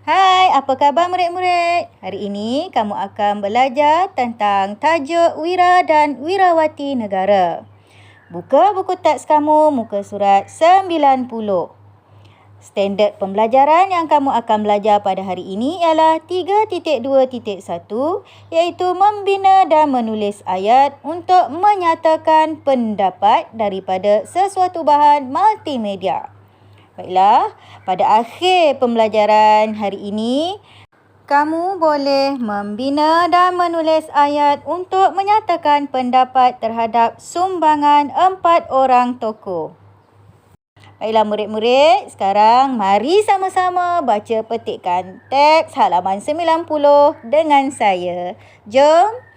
Hai, apa khabar murid-murid? Hari ini kamu akan belajar tentang tajuk Wira dan Wirawati Negara. Buka buku teks kamu, muka surat 90. Standard pembelajaran yang kamu akan belajar pada hari ini ialah 3.2.1 iaitu membina dan menulis ayat untuk menyatakan pendapat daripada sesuatu bahan multimedia. Baiklah, pada akhir pembelajaran hari ini, kamu boleh membina dan menulis ayat untuk menyatakan pendapat terhadap sumbangan 4 orang tokoh. Baiklah murid-murid, sekarang mari sama-sama baca petikan teks halaman 90 dengan saya. Jom!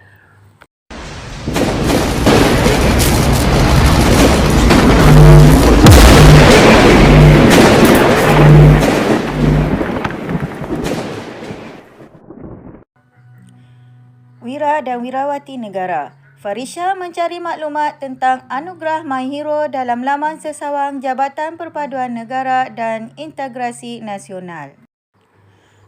Wira dan Wirawati Negara. Farisha mencari maklumat tentang anugerah My Hero dalam laman sesawang Jabatan Perpaduan Negara dan Integrasi Nasional.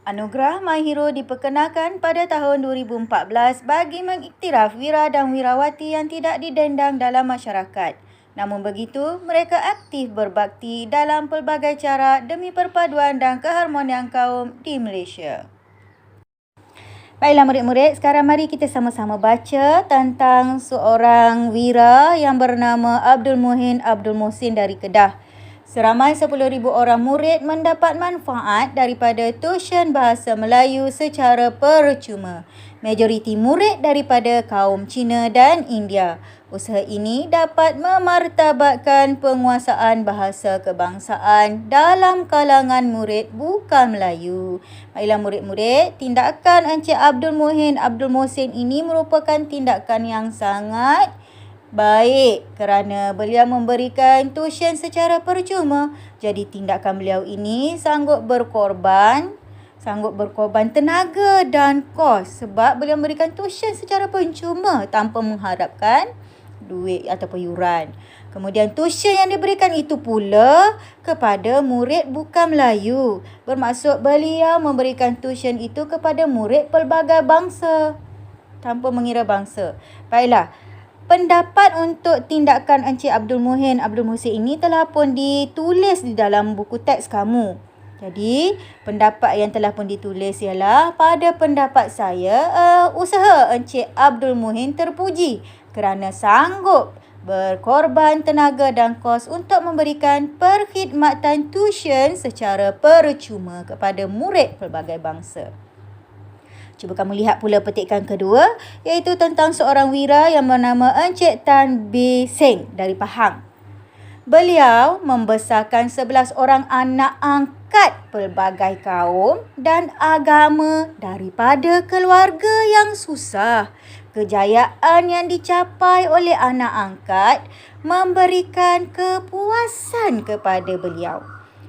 Anugerah My Hero diperkenalkan pada tahun 2014 bagi mengiktiraf Wira dan Wirawati yang tidak didendang dalam masyarakat. Namun begitu, mereka aktif berbakti dalam pelbagai cara demi perpaduan dan keharmonian kaum di Malaysia. Baiklah murid-murid, sekarang mari kita sama-sama baca tentang seorang wira yang bernama Abdul Muhin Abdul Muhsin dari Kedah. Seramai 10,000 orang murid mendapat manfaat daripada tuisyen bahasa Melayu secara percuma. Majoriti murid daripada kaum Cina dan India. Usaha ini dapat memartabatkan penguasaan bahasa kebangsaan dalam kalangan murid bukan Melayu. Baiklah murid-murid, tindakan Encik Abdul Muhin Abdul Muhsin ini merupakan tindakan yang sangat baik kerana beliau memberikan tuisyen secara percuma. Jadi tindakan beliau ini sanggup berkorban tenaga dan kos sebab beliau memberikan tuisyen secara percuma tanpa mengharapkan duit ataupun yuran. Kemudian tuisyen yang diberikan itu pula kepada murid bukan Melayu. Bermaksud beliau memberikan tuisyen itu kepada murid pelbagai bangsa tanpa mengira bangsa. Baiklah. Pendapat untuk tindakan Encik Abdul Muhin Abdul Muhsin ini telah pun ditulis di dalam buku teks kamu. Jadi, pendapat yang telah pun ditulis ialah pada pendapat saya, usaha Encik Abdul Muhin terpuji kerana sanggup berkorban tenaga dan kos untuk memberikan perkhidmatan tuisyen secara percuma kepada murid pelbagai bangsa. Cuba kamu lihat pula petikan kedua, iaitu tentang seorang wira yang bernama Encik Tan B. Seng dari Pahang. Beliau membesarkan 11 orang anak angkat pelbagai kaum dan agama daripada keluarga yang susah. Kejayaan yang dicapai oleh anak angkat memberikan kepuasan kepada beliau.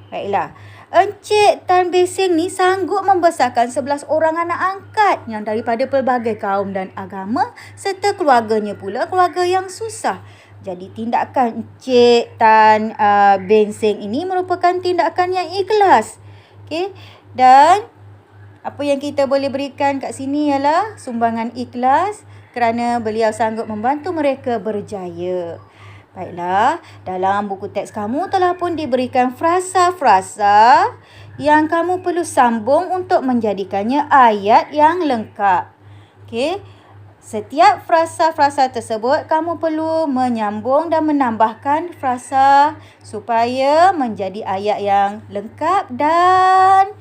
Baiklah. Encik Tan B. Seng ni sanggup membesarkan 11 orang anak angkat yang daripada pelbagai kaum dan agama serta keluarganya pula keluarga yang susah. Jadi tindakan Encik Tan B. Seng ini merupakan tindakan yang ikhlas. Okey. Dan apa yang kita boleh berikan kat sini ialah sumbangan ikhlas kerana beliau sanggup membantu mereka berjaya. Baiklah, dalam buku teks kamu telah pun diberikan frasa-frasa yang kamu perlu sambung untuk menjadikannya ayat yang lengkap. Okey. Setiap frasa-frasa tersebut kamu perlu menyambung dan menambahkan frasa supaya menjadi ayat yang lengkap dan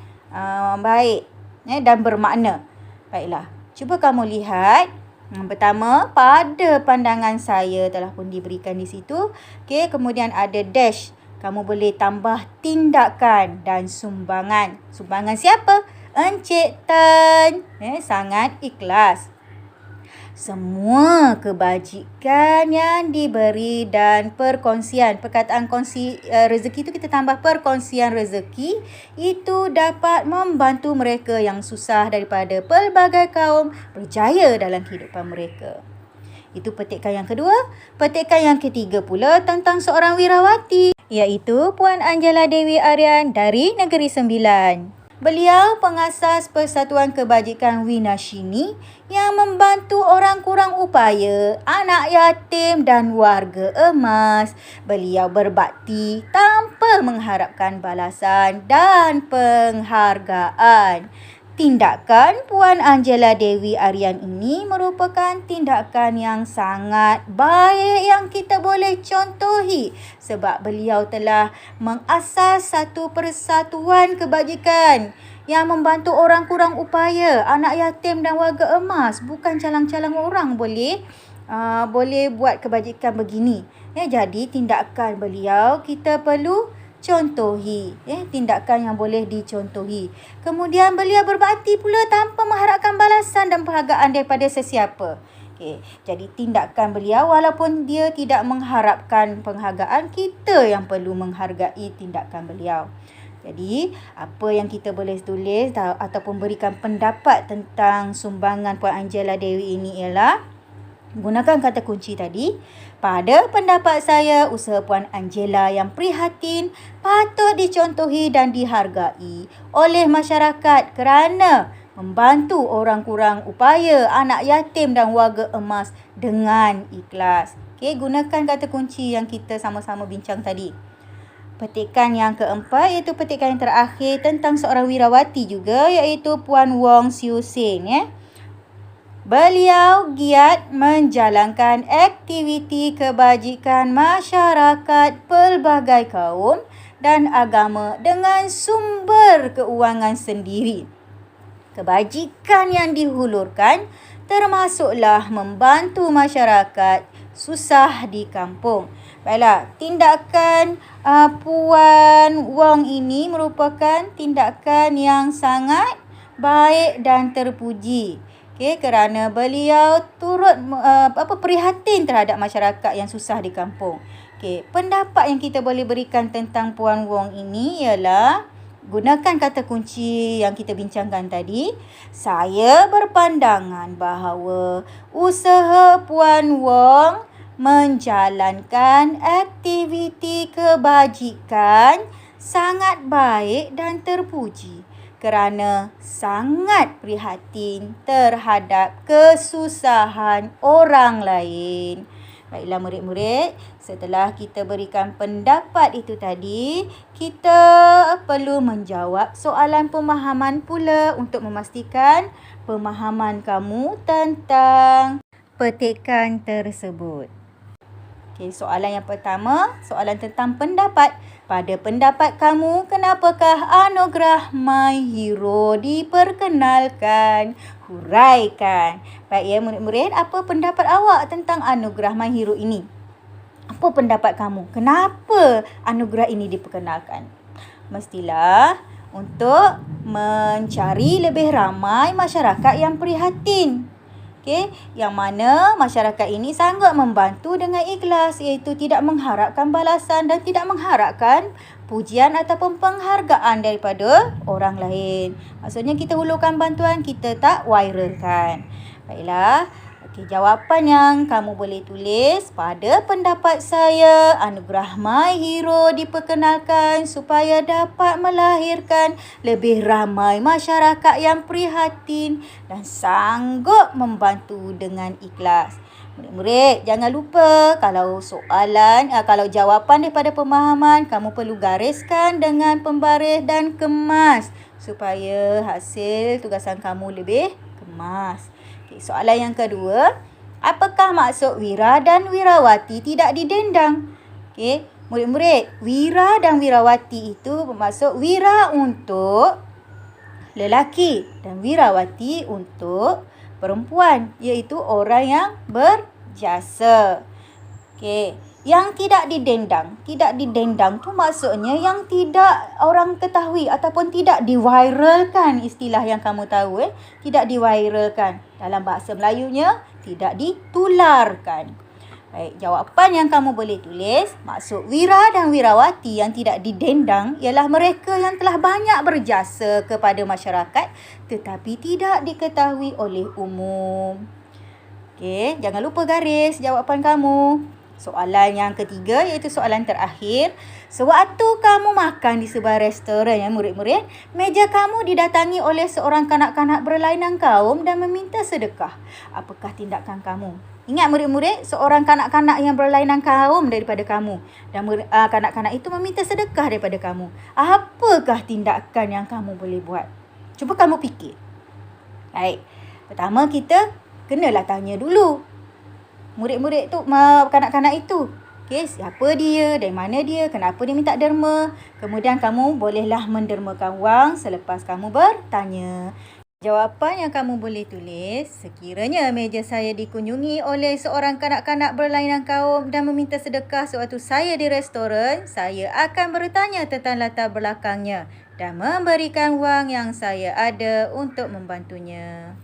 baik dan bermakna. Baiklah, cuba kamu lihat. Yang pertama, pada pandangan saya telah pun diberikan di situ. Okey, kemudian ada dash. Kamu boleh tambah tindakan dan sumbangan. Sumbangan siapa? Encik Tan. Sangat ikhlas. Semua kebajikan yang diberi dan perkongsian. Perkataan kongsi rezeki itu kita tambah perkongsian rezeki. Itu dapat membantu mereka yang susah daripada pelbagai kaum berjaya dalam kehidupan mereka. Itu petikan yang kedua. Petikan yang ketiga pula tentang seorang wirawati, iaitu Puan Angela Dewi Aryan dari Negeri Sembilan. Beliau pengasas Persatuan Kebajikan Winashini yang membantu orang kurang upaya, anak yatim dan warga emas. Beliau berbakti tanpa mengharapkan balasan dan penghargaan. Tindakan Puan Angela Dewi Aryan ini merupakan tindakan yang sangat baik yang kita boleh contohi sebab beliau telah mengasas satu persatuan kebajikan yang membantu orang kurang upaya, anak yatim dan warga emas. Bukan calang-calang orang boleh buat kebajikan begini. Jadi tindakan beliau kita perlu contohi, tindakan yang boleh dicontohi. Kemudian beliau berbakti pula tanpa mengharapkan balasan dan penghargaan daripada sesiapa. Jadi tindakan beliau walaupun dia tidak mengharapkan penghargaan, kita yang perlu menghargai tindakan beliau. Jadi apa yang kita boleh tulis ataupun berikan pendapat tentang sumbangan Puan Angela Dewi ini ialah gunakan kata kunci tadi. Pada pendapat saya, usaha Puan Angela yang prihatin patut dicontohi dan dihargai oleh masyarakat kerana membantu orang kurang upaya, anak yatim dan warga emas dengan ikhlas. Gunakan kata kunci yang kita sama-sama bincang tadi. Petikan yang keempat iaitu petikan yang terakhir tentang seorang wirawati juga iaitu Puan Wong Siew Sin. Beliau giat menjalankan aktiviti kebajikan masyarakat pelbagai kaum dan agama dengan sumber keuangan sendiri. Kebajikan yang dihulurkan termasuklah membantu masyarakat susah di kampung. Baiklah, tindakan Puan Wong ini merupakan tindakan yang sangat baik dan terpuji. Kerana beliau turut prihatin terhadap masyarakat yang susah di kampung. Pendapat yang kita boleh berikan tentang Puan Wong ini ialah gunakan kata kunci yang kita bincangkan tadi. Saya berpandangan bahawa usaha Puan Wong menjalankan aktiviti kebajikan sangat baik dan terpuji kerana sangat prihatin terhadap kesusahan orang lain. Baiklah murid-murid, setelah kita berikan pendapat itu tadi, kita perlu menjawab soalan pemahaman pula untuk memastikan pemahaman kamu tentang petikan tersebut. Soalan yang pertama, soalan tentang pendapat. Pada pendapat kamu, kenapakah anugerah My Hero diperkenalkan? Huraikan. Baik murid-murid, apa pendapat awak tentang anugerah My Hero ini? Apa pendapat kamu? Kenapa anugerah ini diperkenalkan? Mestilah untuk mencari lebih ramai masyarakat yang prihatin. Yang mana masyarakat ini sangat membantu dengan ikhlas, iaitu tidak mengharapkan balasan dan tidak mengharapkan pujian ataupun penghargaan daripada orang lain. Maksudnya kita hulurkan bantuan, kita tak viralkan. Baiklah, jawapan yang kamu boleh tulis. Pada pendapat saya, anugerah My Hero diperkenalkan supaya dapat melahirkan lebih ramai masyarakat yang prihatin dan sanggup membantu dengan ikhlas. Murid-murid, jangan lupa kalau jawapan daripada pemahaman, kamu perlu gariskan dengan pembaris dan kemas supaya hasil tugasan kamu lebih kemas. Soalan yang kedua, apakah maksud Wira dan Wirawati tidak didendang? Murid-murid, Wira dan Wirawati itu bermaksud Wira untuk lelaki dan Wirawati untuk perempuan, iaitu orang yang berjasa. Yang tidak didendang tu maksudnya yang tidak orang ketahui ataupun tidak diviralkan, istilah yang kamu tahu tidak diviralkan. Dalam bahasa Melayunya tidak ditularkan. Baik, jawapan yang kamu boleh tulis, maksud Wira dan Wirawati yang tidak didendang ialah mereka yang telah banyak berjasa kepada masyarakat tetapi tidak diketahui oleh umum. Jangan lupa garis jawapan kamu. Soalan yang ketiga iaitu soalan terakhir. Sewaktu kamu makan di sebuah restoran ya murid-murid, meja kamu didatangi oleh seorang kanak-kanak berlainan kaum dan meminta sedekah. Apakah tindakan kamu? Ingat murid-murid, seorang kanak-kanak yang berlainan kaum daripada kamu dan kanak-kanak itu meminta sedekah daripada kamu. Apakah tindakan yang kamu boleh buat? Cuba kamu fikir. Baik. Pertama kita kenalah tanya dulu murid-murid tu, kanak-kanak itu. Okey, siapa dia, dari mana dia, kenapa dia minta derma. Kemudian kamu bolehlah mendermakan wang selepas kamu bertanya. Jawapan yang kamu boleh tulis, sekiranya meja saya dikunjungi oleh seorang kanak-kanak berlainan kaum dan meminta sedekah sewaktu saya di restoran, saya akan bertanya tentang latar belakangnya dan memberikan wang yang saya ada untuk membantunya.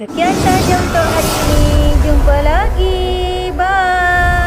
Sekian sahaja untuk hari ini. Jumpa lagi. Bye.